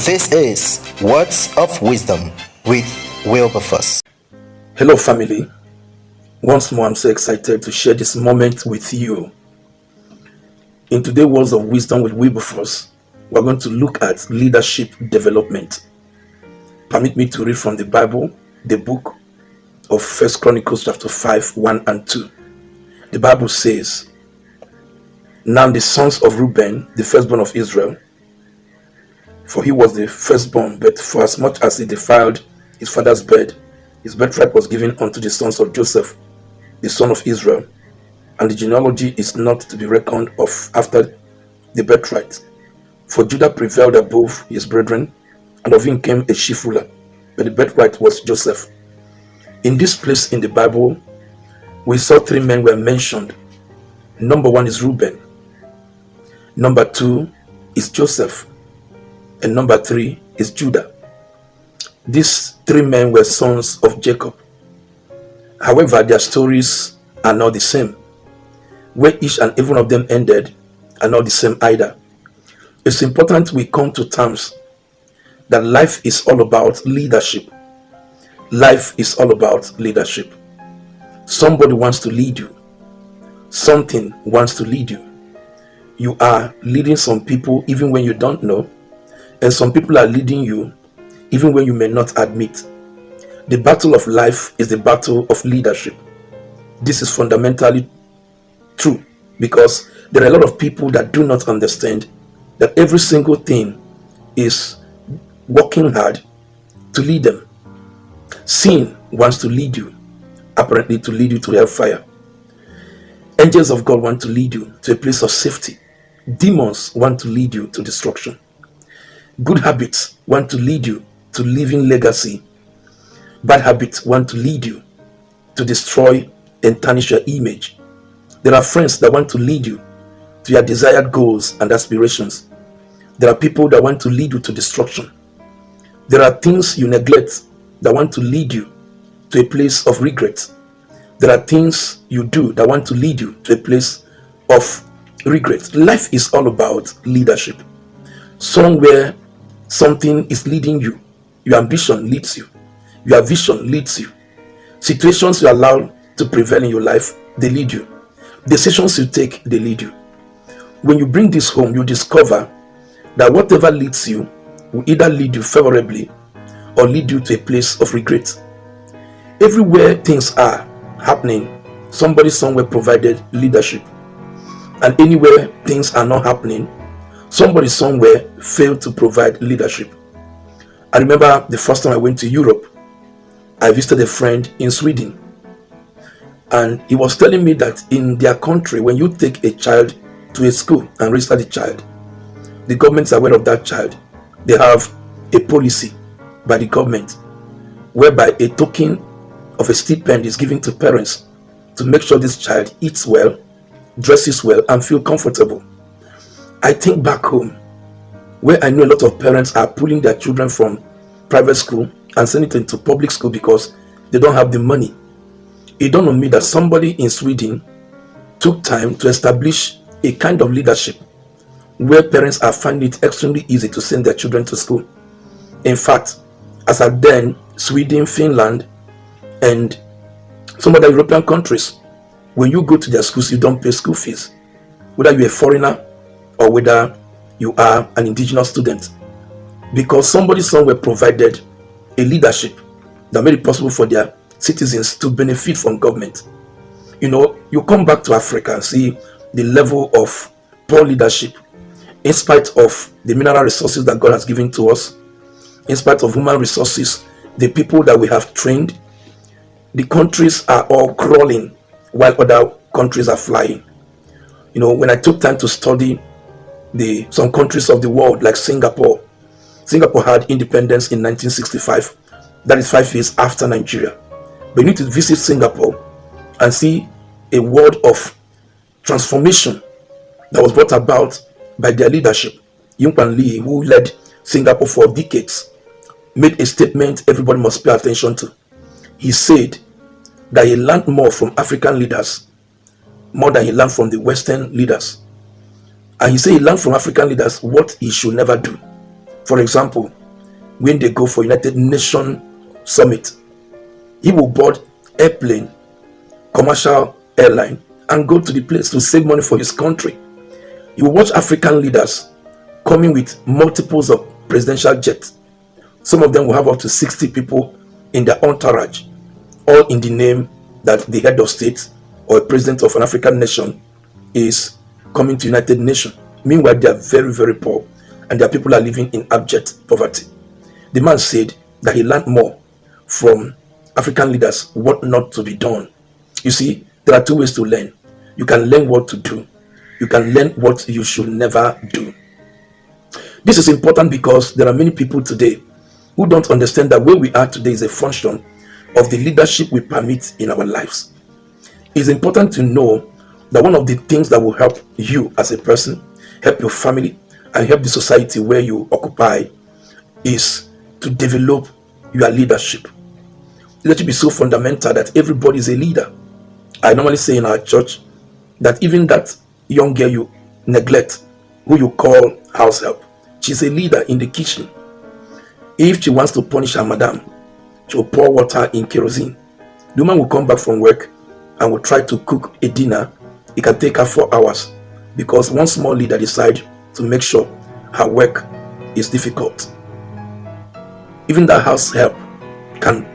This is Words of Wisdom with Wilberforce. Hello, family. Once more, I'm so excited to share this moment with you. In today's Words of Wisdom with Wilberforce, we're going to look at leadership development. Permit me to read from the Bible, the book of First Chronicles chapter 5, 1 and 2. The Bible says, "Now the sons of Reuben, the firstborn of Israel, for he was the firstborn, but for as much as he defiled his father's bed, his birthright was given unto the sons of Joseph, the son of Israel, and the genealogy is not to be reckoned of after the birthright. For Judah prevailed above his brethren, and of him came a chief ruler, but the birthright was Joseph." In this place in the Bible, we saw three men were mentioned. Number one is Reuben. Number two is Joseph. And number three is Judah. These three men were sons of Jacob. However, their stories are not the same. Where each and every one of them ended are not the same either. It's important we come to terms that life is all about leadership. Life is all about leadership. Somebody wants to lead you. Something wants to lead you. You are leading some people even when you don't know, and some people are leading you even when you may not admit. The battle of life is the battle of leadership. This is fundamentally true because there are a lot of people that do not understand that every single thing is working hard to lead them. Sin wants to lead you, apparently to lead you to hellfire. Angels of God want to lead you to a place of safety. Demons want to lead you to destruction. Good habits want to lead you to living legacy. Bad habits want to lead you to destroy and tarnish your image. There are friends that want to lead you to your desired goals and aspirations. There are people that want to lead you to destruction. There are things you neglect that want to lead you to a place of regret. There are things you do that want to lead you to a place of regret. Life is all about leadership. Somewhere, something is leading you. Your ambition leads you. Your vision leads you. Situations you allow to prevail in your life, they lead you. Decisions you take, they lead you. When you bring this home, you discover that whatever leads you will either lead you favorably or lead you to a place of regret. Everywhere things are happening, somebody somewhere provided leadership. And anywhere things are not happening, somebody somewhere failed to provide leadership. I remember the first time I went to Europe, I visited a friend in Sweden. And he was telling me that in their country, when you take a child to a school and register the child, the government is aware of that child. They have a policy by the government whereby a token of a stipend is given to parents to make sure this child eats well, dresses well, and feel comfortable. I think back home where I know a lot of parents are pulling their children from private school and sending them to public school because they don't have the money. It dawned on me that somebody in Sweden took time to establish a kind of leadership where parents are finding it extremely easy to send their children to school. In fact, as at then, Sweden, Finland, and some other European countries, when you go to their schools, you don't pay school fees, whether you're a foreigner or whether you are an indigenous student, because somebody somewhere provided a leadership that made it possible for their citizens to benefit from government. You come back to Africa and see the level of poor leadership in spite of the mineral resources that God has given to us, in spite of human resources, the people that we have trained. The countries are all crawling while other countries are flying. When I took time to study some countries of the world like Singapore had independence in 1965. That is 5 years after Nigeria. But you need to visit Singapore and see a world of transformation that was brought about by their leadership. Yung Pan Lee, who led Singapore for decades, made a statement everybody must pay attention to. He said that he learned more from African leaders more than he learned from the Western leaders. And he said he learned from African leaders what he should never do. For example, when they go for United Nations Summit, he will board airplane, commercial airline, and go to the place to save money for his country. You will watch African leaders coming with multiples of presidential jets. Some of them will have up to 60 people in their entourage, all in the name that the head of state or a president of an African nation is coming to United Nations. Meanwhile, they are very, very poor, and their people are living in abject poverty. The man said that he learned more from African leaders what not to be done. You see, there are two ways to learn. You can learn what to do. You can learn what you should never do. This is important because there are many people today who don't understand that where we are today is a function of the leadership we permit in our lives. It's important to know that one of the things that will help you as a person, help your family, and help the society where you occupy is to develop your leadership. Leadership is so fundamental that everybody is a leader. I normally say in our church that even that young girl you neglect, who you call house help, she's a leader in the kitchen. If she wants to punish her madam, she will pour water in kerosene. The woman will come back from work and will try to cook a dinner. It can take her 4 hours because one small leader decides to make sure her work is difficult. Even that house help can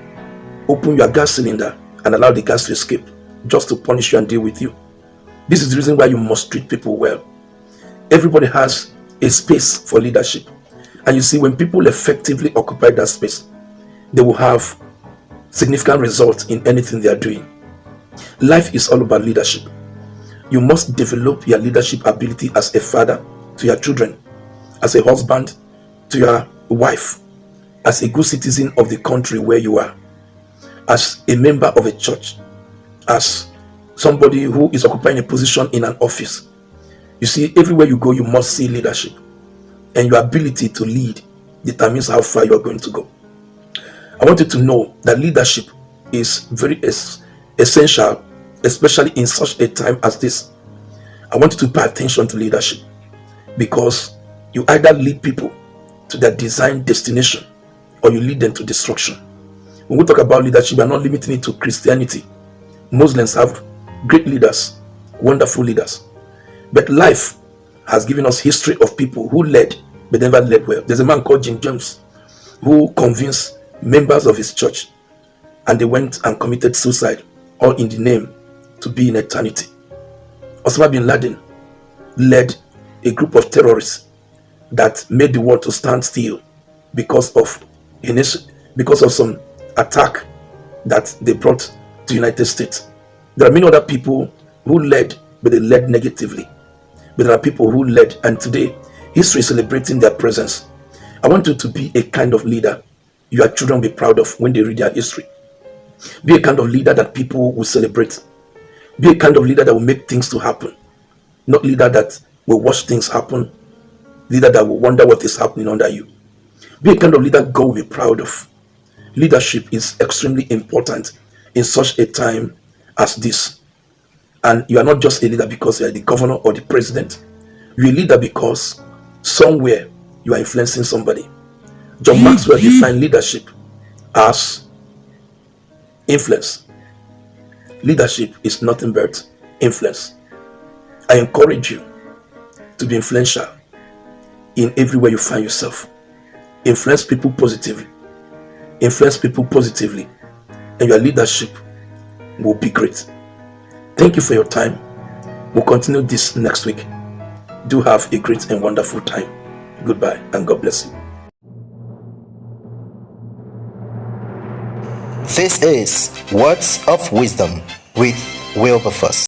open your gas cylinder and allow the gas to escape just to punish you and deal with you. This is the reason why you must treat people well. Everybody has a space for leadership. And you see, when people effectively occupy that space, they will have significant results in anything they are doing. Life is all about leadership. You must develop your leadership ability as a father to your children, as a husband to your wife, as a good citizen of the country where you are, as a member of a church, as somebody who is occupying a position in an office. You see, everywhere you go, you must see leadership. And your ability to lead determines how far you are going to go. I want you to know that leadership is very essential, especially in such a time as this. I want you to pay attention to leadership because you either lead people to their designed destination or you lead them to destruction. When we talk about leadership, we are not limiting it to Christianity. Muslims have great leaders, wonderful leaders. But life has given us history of people who led but never led well. There's a man called Jim Jones who convinced members of his church and they went and committed suicide, all in the name to be in eternity. Osama bin Laden led a group of terrorists that made the world to stand still because of some attack that they brought to the United States. There are many other people who led, but they led negatively. But there are people who led, and today history is celebrating their presence. I want you to be a kind of leader your children will be proud of when they read their history. Be a kind of leader that people will celebrate. Be a kind of leader that will make things to happen. Not leader that will watch things happen. Leader that will wonder what is happening under you. Be a kind of leader God will be proud of. Leadership is extremely important in such a time as this. And you are not just a leader because you are the governor or the president. You are a leader because somewhere you are influencing somebody. John Maxwell defined leadership as influence. Leadership is nothing but influence. I encourage you to be influential in everywhere you find yourself. Influence people positively. Influence people positively, and your leadership will be great. Thank you for your time. We'll continue this next week. Do have a great and wonderful time. Goodbye and God bless you. This is Words of Wisdom with Wilberforce.